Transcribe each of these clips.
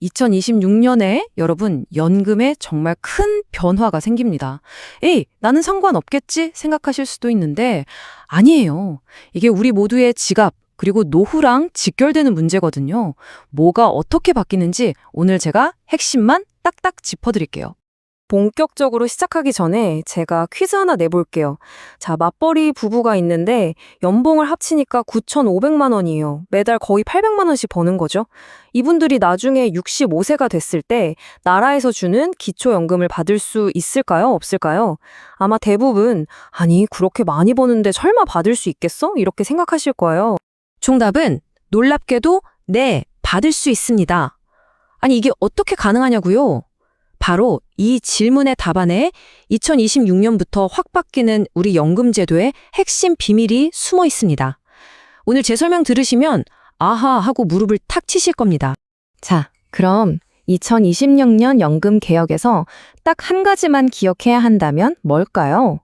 2026년에 여러분 연금에 정말 큰 변화가 생깁니다. 에이, 나는 상관없겠지 생각하실 수도 있는데 아니에요. 이게 우리 모두의 지갑 그리고 노후랑 직결되는 문제거든요. 뭐가 어떻게 바뀌는지 오늘 제가 핵심만 딱딱 짚어드릴게요. 본격적으로 시작하기 전에 제가 퀴즈 하나 내볼게요. 자, 맞벌이 부부가 있는데 연봉을 합치니까 9,500만 원이에요. 매달 거의 800만 원씩 버는 거죠. 이분들이 나중에 65세가 됐을 때 나라에서 주는 기초연금을 받을 수 있을까요? 없을까요? 아마 대부분 아니 그렇게 많이 버는데 설마 받을 수 있겠어? 이렇게 생각하실 거예요. 정답은 놀랍게도 네, 받을 수 있습니다. 아니 이게 어떻게 가능하냐고요? 바로 이 질문의 답안에 2026년부터 확 바뀌는 우리 연금제도의 핵심 비밀이 숨어 있습니다. 오늘 제 설명 들으시면 아하 하고 무릎을 탁 치실 겁니다. 자, 그럼 2026년 연금 개혁에서 딱 한 가지만 기억해야 한다면 뭘까요?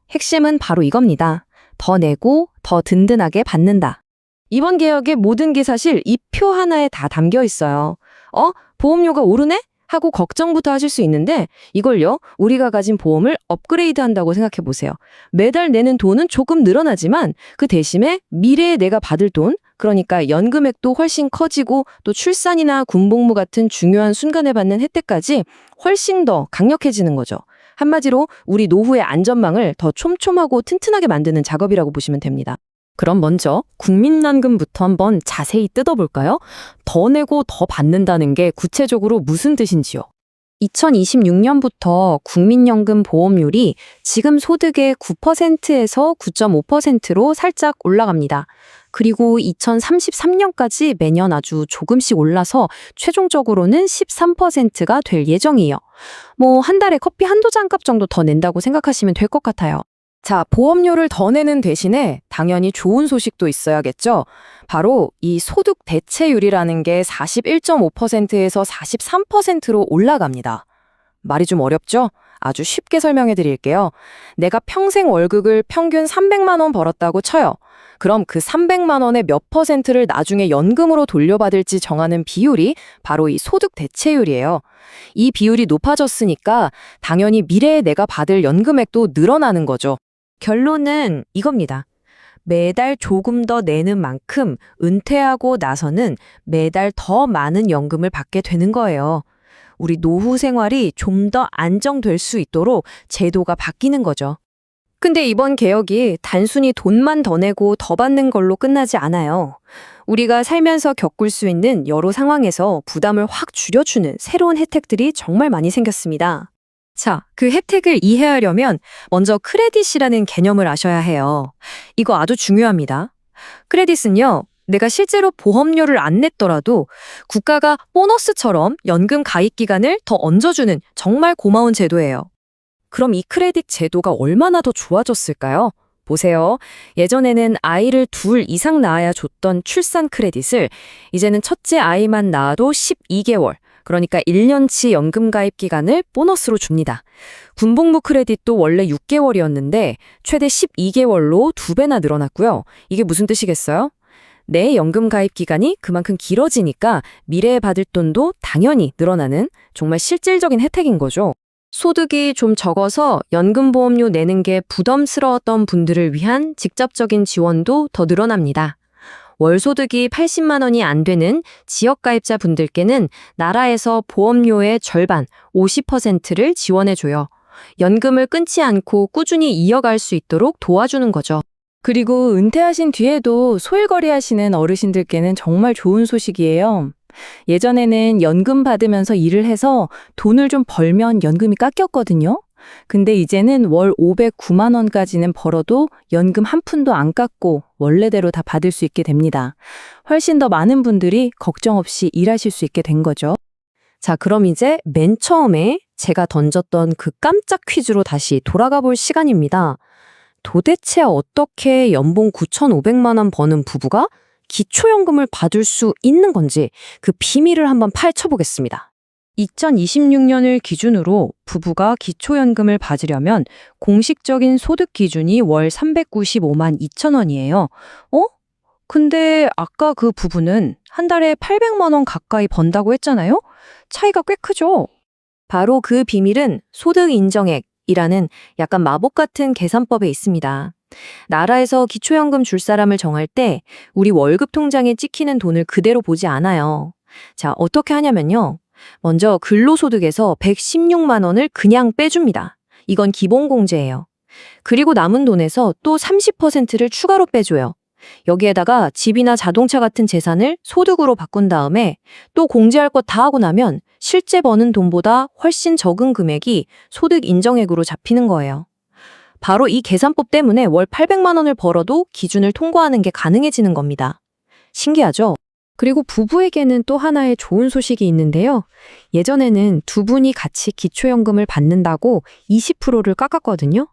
핵심은 바로 이겁니다. 더 내고 더 든든하게 받는다. 이번 개혁의 모든 게 사실 이 표 하나에 다 담겨 있어요. 보험료가 오르네? 하고 걱정부터 하실 수 있는데 이걸요, 우리가 가진 보험을 업그레이드 한다고 생각해 보세요. 매달 내는 돈은 조금 늘어나지만 그 대신에 미래에 내가 받을 돈, 그러니까 연금액도 훨씬 커지고 또 출산이나 군복무 같은 중요한 순간에 받는 혜택까지 훨씬 더 강력해지는 거죠. 한마디로 우리 노후의 안전망을 더 촘촘하고 튼튼하게 만드는 작업이라고 보시면 됩니다. 그럼 먼저 국민연금부터 한번 자세히 뜯어볼까요? 더 내고 더 받는다는 게 구체적으로 무슨 뜻인지요? 2026년부터 국민연금 보험료율이 지금 소득의 9%에서 9.5%로 살짝 올라갑니다. 그리고 2033년까지 매년 아주 조금씩 올라서 최종적으로는 13%가 될 예정이에요. 한 달에 커피 한두 잔 값 정도 더 낸다고 생각하시면 될 것 같아요. 자, 보험료를 더 내는 대신에 당연히 좋은 소식도 있어야겠죠? 바로 이 소득 대체율이라는 게 41.5%에서 43%로 올라갑니다. 말이 좀 어렵죠? 아주 쉽게 설명해 드릴게요. 내가 평생 월급을 평균 300만 원 벌었다고 쳐요. 그럼 그 300만 원의 몇 퍼센트를 나중에 연금으로 돌려받을지 정하는 비율이 바로 이 소득 대체율이에요. 이 비율이 높아졌으니까 당연히 미래에 내가 받을 연금액도 늘어나는 거죠. 결론은 이겁니다. 매달 조금 더 내는 만큼 은퇴하고 나서는 매달 더 많은 연금을 받게 되는 거예요. 우리 노후 생활이 좀 더 안정될 수 있도록 제도가 바뀌는 거죠. 근데 이번 개혁이 단순히 돈만 더 내고 더 받는 걸로 끝나지 않아요. 우리가 살면서 겪을 수 있는 여러 상황에서 부담을 확 줄여주는 새로운 혜택들이 정말 많이 생겼습니다. 자, 그 혜택을 이해하려면 먼저 크레딧이라는 개념을 아셔야 해요. 이거 아주 중요합니다. 크레딧은요, 내가 실제로 보험료를 안 냈더라도 국가가 보너스처럼 연금 가입 기간을 더 얹어주는 정말 고마운 제도예요. 그럼 이 크레딧 제도가 얼마나 더 좋아졌을까요? 보세요. 예전에는 아이를 둘 이상 낳아야 줬던 출산 크레딧을 이제는 첫째 아이만 낳아도 12개월, 그러니까 1년치 연금 가입 기간을 보너스로 줍니다. 군복무 크레딧도 원래 6개월이었는데 최대 12개월로 2배나 늘어났고요. 이게 무슨 뜻이겠어요? 내 연금 가입 기간이 그만큼 길어지니까 미래에 받을 돈도 당연히 늘어나는 정말 실질적인 혜택인 거죠. 소득이 좀 적어서 연금보험료 내는 게 부담스러웠던 분들을 위한 직접적인 지원도 더 늘어납니다. 월소득이 80만 원이 안 되는 지역가입자 분들께는 나라에서 보험료의 절반, 50%를 지원해줘요. 연금을 끊지 않고 꾸준히 이어갈 수 있도록 도와주는 거죠. 그리고 은퇴하신 뒤에도 소일거리 하시는 어르신들께는 정말 좋은 소식이에요. 예전에는 연금 받으면서 일을 해서 돈을 좀 벌면 연금이 깎였거든요. 근데 이제는 월 509만 원까지는 벌어도 연금 한 푼도 안 깎고 원래대로 다 받을 수 있게 됩니다. 훨씬 더 많은 분들이 걱정 없이 일하실 수 있게 된 거죠. 자, 그럼 이제 맨 처음에 제가 던졌던 그 깜짝 퀴즈로 다시 돌아가 볼 시간입니다. 도대체 어떻게 연봉 9,500만 원 버는 부부가 기초연금을 받을 수 있는 건지 그 비밀을 한번 파헤쳐보겠습니다. 2026년을 기준으로 부부가 기초연금을 받으려면 공식적인 소득 기준이 월 395만 2천 원이에요. 근데 아까 그 부부는 한 달에 800만 원 가까이 번다고 했잖아요? 차이가 꽤 크죠? 바로 그 비밀은 소득 인정액이라는 약간 마법 같은 계산법에 있습니다. 나라에서 기초연금 줄 사람을 정할 때 우리 월급 통장에 찍히는 돈을 그대로 보지 않아요. 자, 어떻게 하냐면요. 먼저 근로소득에서 116만 원을 그냥 빼줍니다. 이건 기본공제예요. 그리고 남은 돈에서 또 30%를 추가로 빼줘요. 여기에다가 집이나 자동차 같은 재산을 소득으로 바꾼 다음에 또 공제할 것 다 하고 나면 실제 버는 돈보다 훨씬 적은 금액이 소득 인정액으로 잡히는 거예요. 바로 이 계산법 때문에 월 800만 원을 벌어도 기준을 통과하는 게 가능해지는 겁니다. 신기하죠? 그리고 부부에게는 또 하나의 좋은 소식이 있는데요. 예전에는 두 분이 같이 기초연금을 받는다고 20%를 깎았거든요.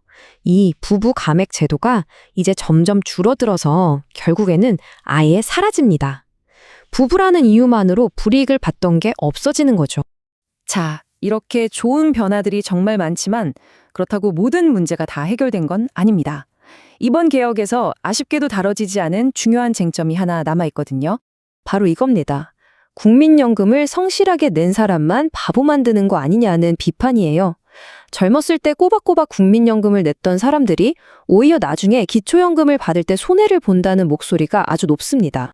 이 부부 감액 제도가 이제 점점 줄어들어서 결국에는 아예 사라집니다. 부부라는 이유만으로 불이익을 받던 게 없어지는 거죠. 자, 이렇게 좋은 변화들이 정말 많지만 그렇다고 모든 문제가 다 해결된 건 아닙니다. 이번 개혁에서 아쉽게도 다뤄지지 않은 중요한 쟁점이 하나 남아있거든요. 바로 이겁니다. 국민연금을 성실하게 낸 사람만 바보 만드는 거 아니냐는 비판이에요. 젊었을 때 꼬박꼬박 국민연금을 냈던 사람들이 오히려 나중에 기초연금을 받을 때 손해를 본다는 목소리가 아주 높습니다.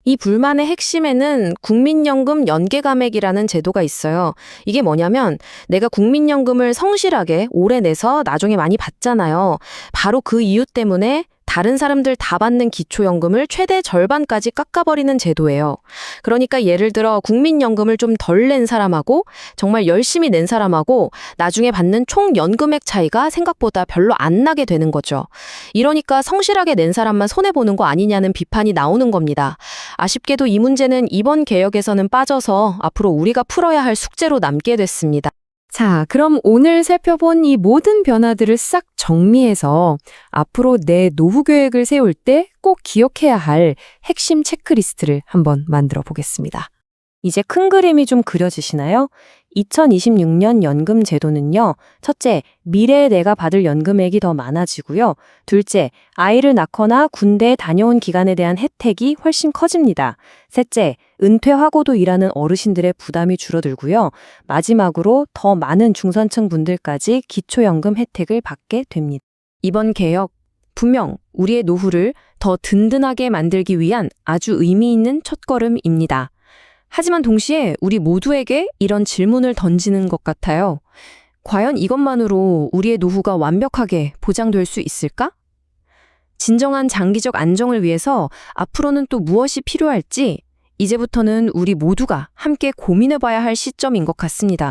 이 불만의 핵심에는 국민연금 연계감액이라는 제도가 있어요. 이게 뭐냐면 내가 국민연금을 성실하게 오래 내서 나중에 많이 받잖아요. 바로 그 이유 때문에 다른 사람들 다 받는 기초연금을 최대 절반까지 깎아버리는 제도예요. 그러니까 예를 들어 국민연금을 좀 덜 낸 사람하고 정말 열심히 낸 사람하고 나중에 받는 총 연금액 차이가 생각보다 별로 안 나게 되는 거죠. 이러니까 성실하게 낸 사람만 손해보는 거 아니냐는 비판이 나오는 겁니다. 아쉽게도 이 문제는 이번 개혁에서는 빠져서 앞으로 우리가 풀어야 할 숙제로 남게 됐습니다. 자, 그럼 오늘 살펴본 이 모든 변화들을 싹 정리해서 앞으로 내 노후 계획을 세울 때 꼭 기억해야 할 핵심 체크리스트를 한번 만들어 보겠습니다. 이제 큰 그림이 좀 그려지시나요? 2026년 연금 제도는요. 첫째, 미래에 내가 받을 연금액이 더 많아지고요. 둘째, 아이를 낳거나 군대에 다녀온 기간에 대한 혜택이 훨씬 커집니다. 셋째, 은퇴하고도 일하는 어르신들의 부담이 줄어들고요. 마지막으로 더 많은 중산층 분들까지 기초연금 혜택을 받게 됩니다. 이번 개혁, 분명 우리의 노후를 더 든든하게 만들기 위한 아주 의미 있는 첫걸음입니다. 하지만 동시에 우리 모두에게 이런 질문을 던지는 것 같아요. 과연 이것만으로 우리의 노후가 완벽하게 보장될 수 있을까? 진정한 장기적 안정을 위해서 앞으로는 또 무엇이 필요할지 이제부터는 우리 모두가 함께 고민해봐야 할 시점인 것 같습니다.